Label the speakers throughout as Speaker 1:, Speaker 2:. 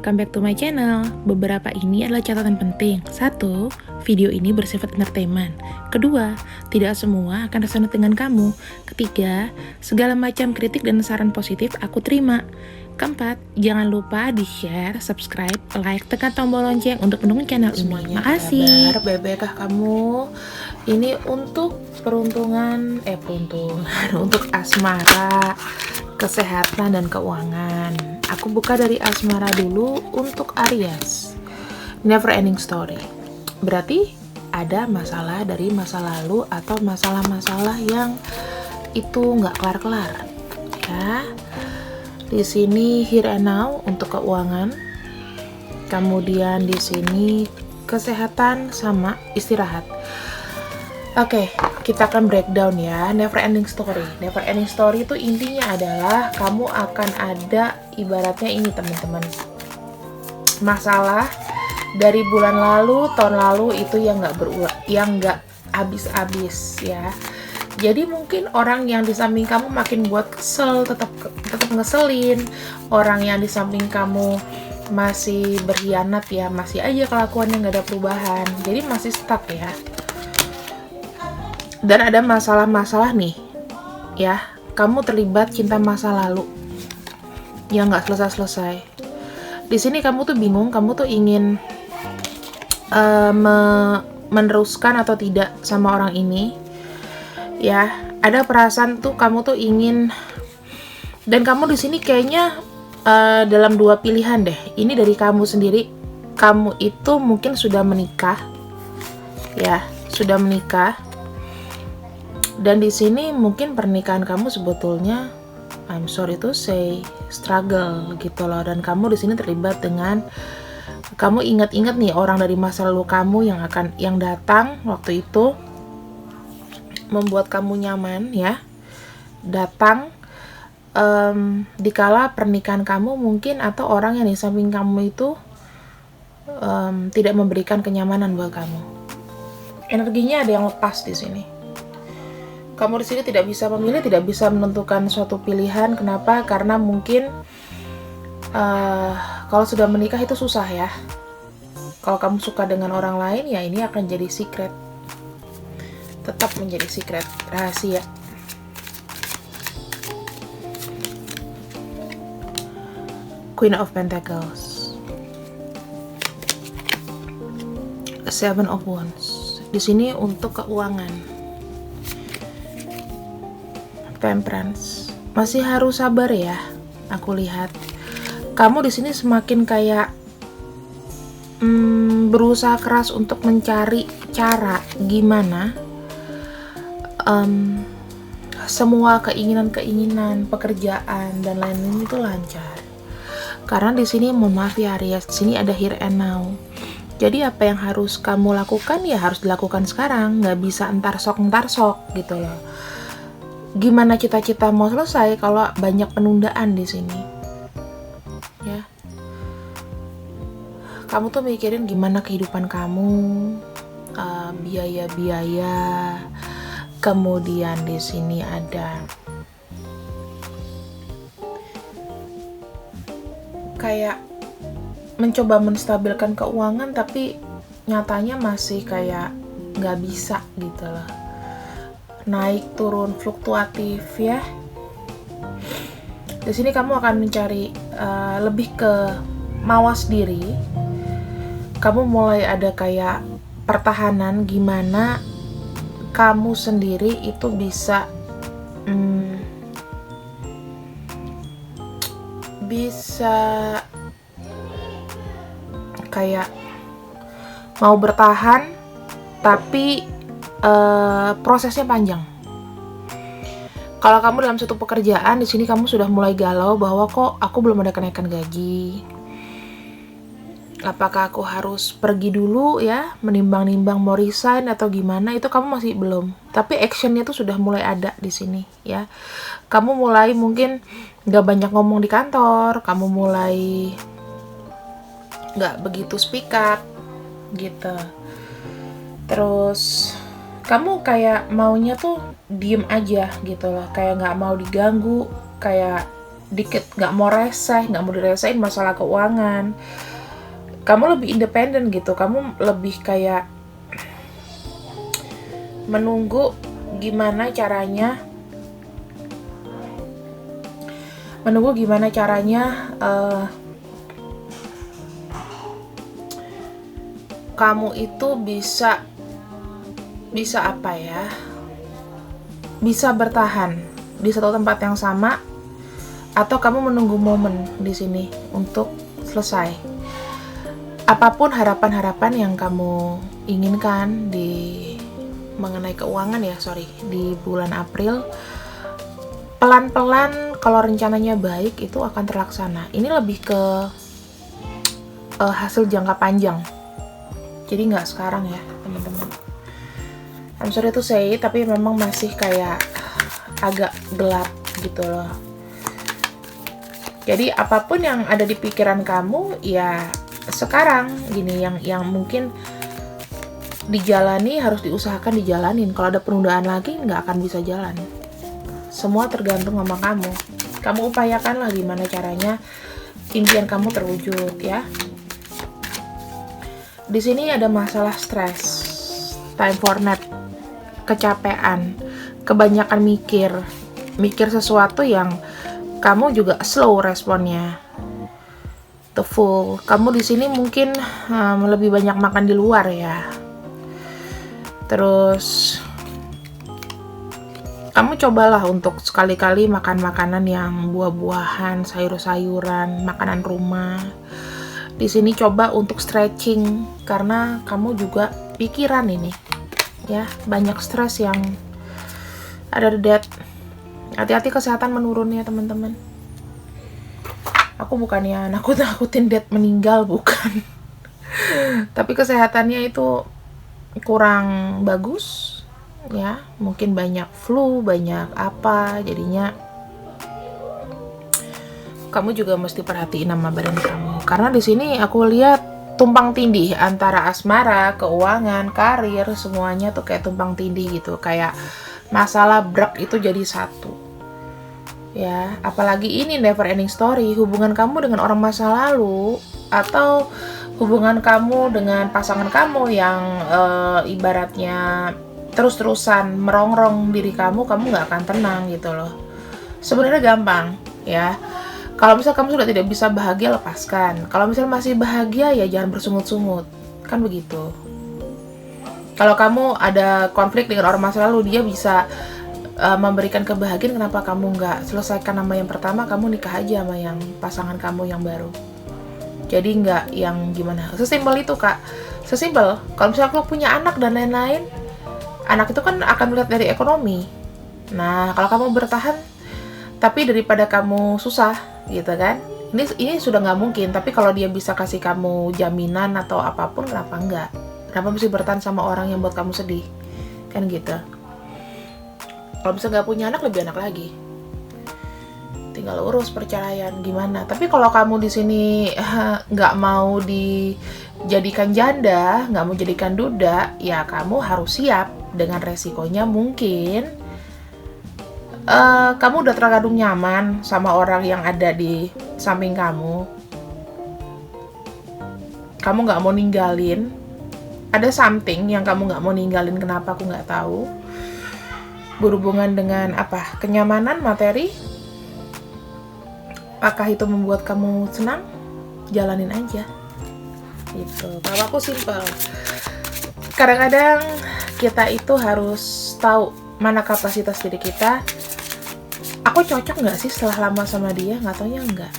Speaker 1: welcome back to my channel. Beberapa ini adalah catatan penting. 1. Video ini bersifat entertainment. 2. Tidak semua akan resonate dengan kamu. 3. Segala macam kritik dan saran positif aku terima. 4. Jangan lupa di-share, subscribe, like, tekan tombol lonceng untuk mendukung channel ini. Makasih.
Speaker 2: Bebekah kamu? Ini untuk peruntungan untuk asmara, kesehatan dan keuangan. Aku buka dari asmara dulu untuk Aries. Never ending story. Berarti ada masalah dari masa lalu atau masalah-masalah yang itu nggak kelar-kelar. Ya. Di sini here and now untuk keuangan. Kemudian di sini kesehatan sama istirahat. Oke, kita akan breakdown ya. Never ending story. Never ending story itu intinya adalah kamu akan ada ibaratnya ini teman-teman. Masalah dari bulan lalu, tahun lalu itu yang nggak berulang, yang nggak habis-habis ya. Jadi mungkin orang yang di samping kamu makin buat kesel, tetap ngeselin. Orang yang di samping kamu masih berkhianat ya, masih aja kelakuannya nggak ada perubahan. Jadi masih stuck ya. Dan ada masalah-masalah nih, ya. Kamu terlibat cinta masa lalu yang nggak selesai-selesai. Di sini kamu tuh bingung, kamu tuh ingin meneruskan atau tidak sama orang ini. Ya, ada perasaan tuh kamu tuh ingin, dan kamu di sini kayaknya dalam dua pilihan deh. Ini dari kamu sendiri. Kamu itu mungkin sudah menikah, ya, sudah menikah. Dan di sini mungkin pernikahan kamu sebetulnya, I'm sorry to say, struggle gitu loh. Dan kamu di sini terlibat dengan, kamu ingat-ingat nih orang dari masa lalu kamu yang datang waktu itu membuat kamu nyaman ya. Datang dikala pernikahan kamu mungkin, atau orang yang di samping kamu itu tidak memberikan kenyamanan buat kamu. Energinya ada yang lepas di sini. Kamu di sini tidak bisa memilih, tidak bisa menentukan suatu pilihan. Kenapa? Karena mungkin kalau sudah menikah itu susah ya. Kalau kamu suka dengan orang lain, ya ini akan jadi secret. Tetap menjadi secret, rahasia. Queen of Pentacles, Seven of Wands. Di sini untuk keuangan. Temperance. Masih harus sabar ya. Aku lihat kamu di sini semakin kayak berusaha keras untuk mencari cara gimana semua keinginan-keinginan pekerjaan dan lain-lain itu lancar. Karena di sini mohon maaf ya Aries, di sini ada here and now. Jadi apa yang harus kamu lakukan ya harus dilakukan sekarang, nggak bisa entar sok gitu loh. Gimana cita-cita mau selesai kalau banyak penundaan di sini? Ya. Kamu tuh mikirin gimana kehidupan kamu, biaya-biaya. Kemudian di sini ada kayak mencoba menstabilkan keuangan, tapi nyatanya masih kayak nggak bisa gitu loh. Naik turun fluktuatif ya. Di sini kamu akan mencari lebih ke mawas diri. Kamu mulai ada kayak pertahanan gimana kamu sendiri itu bisa kayak mau bertahan, tapi prosesnya panjang. Kalau kamu dalam satu pekerjaan, di sini kamu sudah mulai galau bahwa kok aku belum ada kenaikan gaji. Apakah aku harus pergi dulu ya, menimbang-nimbang mau resign atau gimana? Itu kamu masih belum. Tapi actionnya tuh sudah mulai ada di sini ya. Kamu mulai mungkin nggak banyak ngomong di kantor, kamu mulai nggak begitu speak up gitu. Terus kamu kayak maunya tuh diem aja gitu loh, kayak nggak mau diganggu, kayak dikit nggak mau reseh, nggak mau diresain masalah keuangan. Kamu lebih independen gitu, kamu lebih kayak menunggu gimana caranya kamu itu bisa apa ya, bisa bertahan di satu tempat yang sama, atau kamu menunggu momen di sini untuk selesai. Apapun harapan-harapan yang kamu inginkan mengenai keuangan di bulan April, pelan-pelan kalau rencananya baik itu akan terlaksana. Ini lebih ke hasil jangka panjang. Jadi nggak sekarang ya, teman-teman. I'm sorry to say, tapi memang masih kayak agak gelap gitu loh. Jadi apapun yang ada di pikiran kamu, ya sekarang gini, yang mungkin dijalani harus diusahakan dijalanin. Kalau ada penundaan lagi, nggak akan bisa jalan. Semua tergantung sama kamu. Kamu upayakanlah gimana caranya impian kamu terwujud ya. Di sini ada masalah stres, time for nap, kecapean, kebanyakan mikir sesuatu yang kamu juga slow responnya. The full. Kamu di sini mungkin lebih banyak makan di luar ya. Terus kamu cobalah untuk sekali-kali makan makanan yang buah-buahan, sayur-sayuran, makanan rumah. Di sini coba untuk stretching karena kamu juga pikiran ini ya, banyak stres yang ada di dead. Hati-hati kesehatan menurun ya teman-teman. Aku bukannya nakut-nakutin dead meninggal, bukan. Tapi kesehatannya itu kurang bagus ya, mungkin banyak flu, banyak apa, jadinya kamu juga mesti perhatiin sama badan kamu. Karena di sini aku lihat tumpang tindih antara asmara, keuangan, karir, semuanya tuh kayak tumpang tindih gitu, kayak masalah brek itu jadi satu. Ya, apalagi ini never ending story, hubungan kamu dengan orang masa lalu atau hubungan kamu dengan pasangan kamu yang ibaratnya terus-terusan merongrong diri kamu nggak akan tenang gitu loh. Sebenarnya gampang ya. Kalau misal kamu sudah tidak bisa bahagia, lepaskan. Kalau misal masih bahagia, ya jangan bersungut-sungut. Kan begitu. Kalau kamu ada konflik dengan orang masa lalu, dia bisa memberikan kebahagiaan, kenapa kamu nggak selesaikan sama yang pertama, kamu nikah aja sama yang pasangan kamu yang baru. Jadi nggak yang gimana. Sesimpel itu, Kak. Sesimpel. Kalau misalnya kamu punya anak dan lain-lain, anak itu kan akan melihat dari ekonomi. Nah, kalau kamu bertahan, tapi daripada kamu susah, gitu kan? Ini sudah nggak mungkin. Tapi kalau dia bisa kasih kamu jaminan atau apapun, kenapa enggak? Kenapa mesti bertahan sama orang yang buat kamu sedih? Kan gitu. Kalau bisa nggak punya anak, lebih enak lagi. Tinggal urus perceraian gimana. Tapi kalau kamu di sini nggak mau dijadikan janda, nggak mau jadikan duda, ya kamu harus siap dengan resikonya. Mungkin kamu udah terkadang nyaman sama orang yang ada di samping kamu. Kamu nggak mau ninggalin. Ada something yang kamu nggak mau ninggalin. Kenapa aku nggak tahu. Berhubungan dengan apa? Kenyamanan materi. Apakah itu membuat kamu senang? Jalanin aja. Gitu. Kalau aku simple. Kadang-kadang kita itu harus tahu mana kapasitas diri kita. Aku cocok nggak sih setelah lama sama dia? Nggak taunya nggak.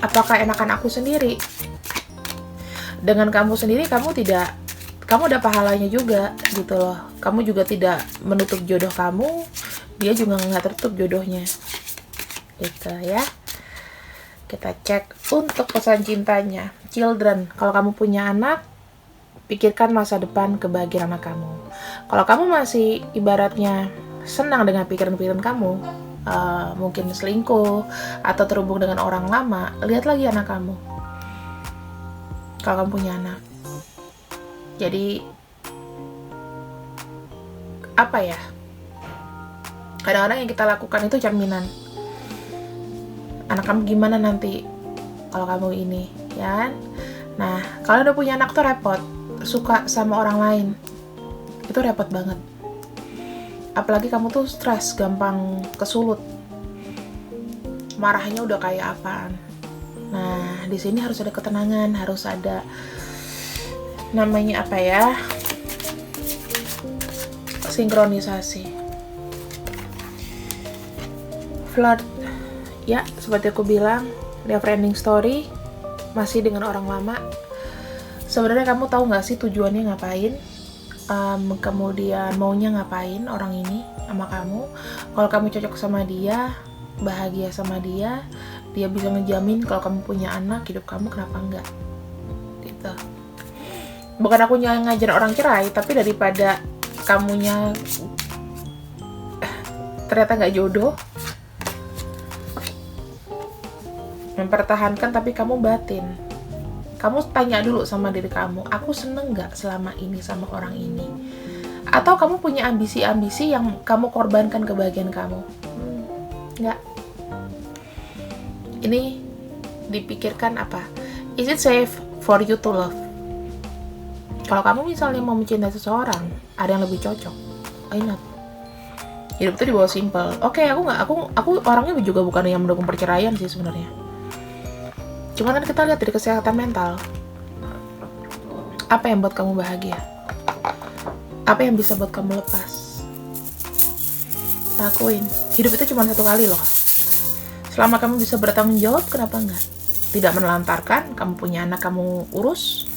Speaker 2: Apakah enakan aku sendiri? Dengan kamu sendiri, kamu ada pahalanya juga gitu loh. Kamu juga tidak menutup jodoh kamu, dia juga nggak tertutup jodohnya. Gitu ya. Kita cek untuk pesan cintanya. Children, kalau kamu punya anak, pikirkan masa depan kebahagiaan anak kamu. Kalau kamu masih ibaratnya senang dengan pikiran-pikiran kamu, mungkin selingkuh atau terhubung dengan orang lama, lihat lagi anak kamu. Kalau kamu punya anak. Jadi apa ya? Kadang-kadang yang kita lakukan itu cerminan. anak kamu gimana nanti kalau kamu ini, ya. Nah, kalau udah punya anak tuh repot, suka sama orang lain, itu repot banget. Apalagi kamu tuh stres, gampang kesulut, marahnya udah kayak apaan. Nah, di sini harus ada ketenangan, harus ada namanya apa ya? Sinkronisasi. Flirt, ya seperti aku bilang, never ending story, masih dengan orang lama. Sebenarnya kamu tahu nggak sih tujuannya ngapain? Kemudian maunya ngapain orang ini sama kamu? Kalau kamu cocok sama dia, bahagia sama dia, dia bisa ngejamin kalau kamu punya anak, hidup kamu kenapa enggak? Gitu. Bukan aku ngajarin orang cerai, tapi daripada kamunya ternyata nggak jodoh, mempertahankan tapi kamu batin. Kamu tanya dulu sama diri kamu, aku seneng nggak selama ini sama orang ini? Atau kamu punya ambisi-ambisi yang kamu korbankan kebahagiaan kamu? Nggak. Ini dipikirkan apa? Is it safe for you to love? Kalau kamu misalnya mau mencintai seseorang, ada yang lebih cocok, why not? Hidup itu dibawa simple. Oke, aku orangnya juga bukan yang mendukung perceraian sih sebenarnya. Cuma kan kita lihat dari kesehatan mental. Apa yang buat kamu bahagia? Apa yang bisa buat kamu lepas? Lakuin. Hidup itu cuma satu kali loh. Selama kamu bisa bertanggung jawab, kenapa enggak? Tidak menelantarkan, kamu punya anak, kamu urus.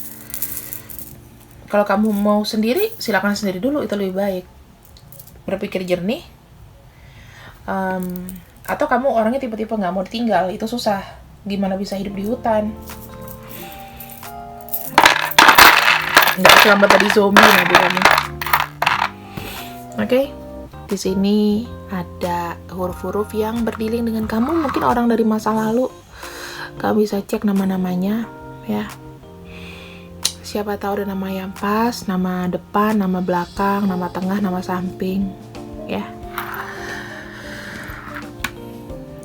Speaker 2: Kalau kamu mau sendiri, silakan sendiri dulu, itu lebih baik. Berpikir jernih. Atau kamu orangnya tipe-tipe nggak mau ditinggal, itu susah. Gimana bisa hidup di hutan? Nggak selamat dari zombie nanti kamu. Oke, di sini ada huruf-huruf yang berdilin dengan kamu. Mungkin orang dari masa lalu. Kamu bisa cek nama-namanya, ya. Siapa tahu ada nama yang pas, nama depan, nama belakang, nama tengah, nama samping, ya.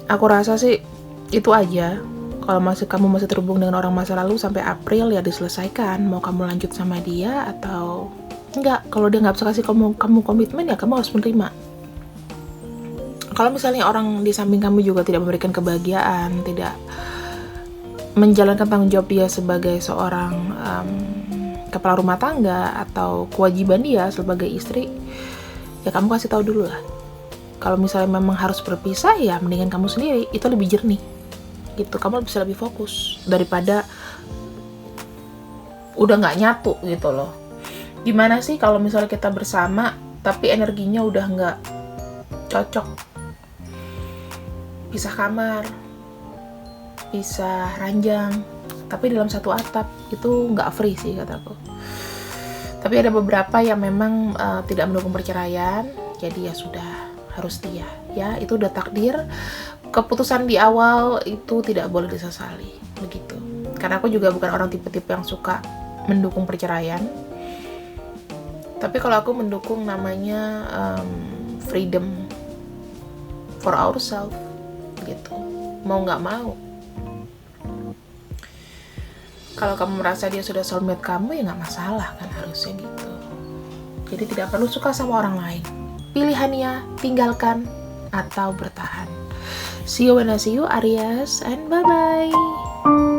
Speaker 2: Aku rasa sih itu aja. Kalau kamu masih terhubung dengan orang masa lalu sampai April, ya diselesaikan. Mau kamu lanjut sama dia atau enggak. Kalau dia nggak bisa kasih kamu komitmen, ya kamu harus menerima. Kalau misalnya orang di samping kamu juga tidak memberikan kebahagiaan, tidak menjalankan tanggung jawab dia sebagai seorang kepala rumah tangga atau kewajiban dia sebagai istri, ya kamu kasih tahu dulu lah. Kalau misalnya memang harus berpisah, ya mendingan kamu sendiri, itu lebih jernih gitu. Kamu bisa lebih fokus daripada udah nggak nyatu gitu loh. Gimana sih kalau misalnya kita bersama tapi energinya udah nggak cocok? Pisah kamar, pisah ranjang, tapi dalam satu atap, itu nggak free sih kataku. Tapi ada beberapa yang memang tidak mendukung perceraian, jadi ya sudah, harus setia, ya itu udah takdir. Keputusan di awal itu tidak boleh disesali, begitu. Karena aku juga bukan orang tipe-tipe yang suka mendukung perceraian. Tapi kalau aku mendukung namanya freedom for ourselves, gitu. Mau nggak mau. Kalau kamu merasa dia sudah soulmate kamu, ya nggak masalah kan, harusnya gitu. Jadi tidak perlu suka sama orang lain. Pilihannya tinggalkan atau bertahan. See you when I see you, Aries, and bye-bye.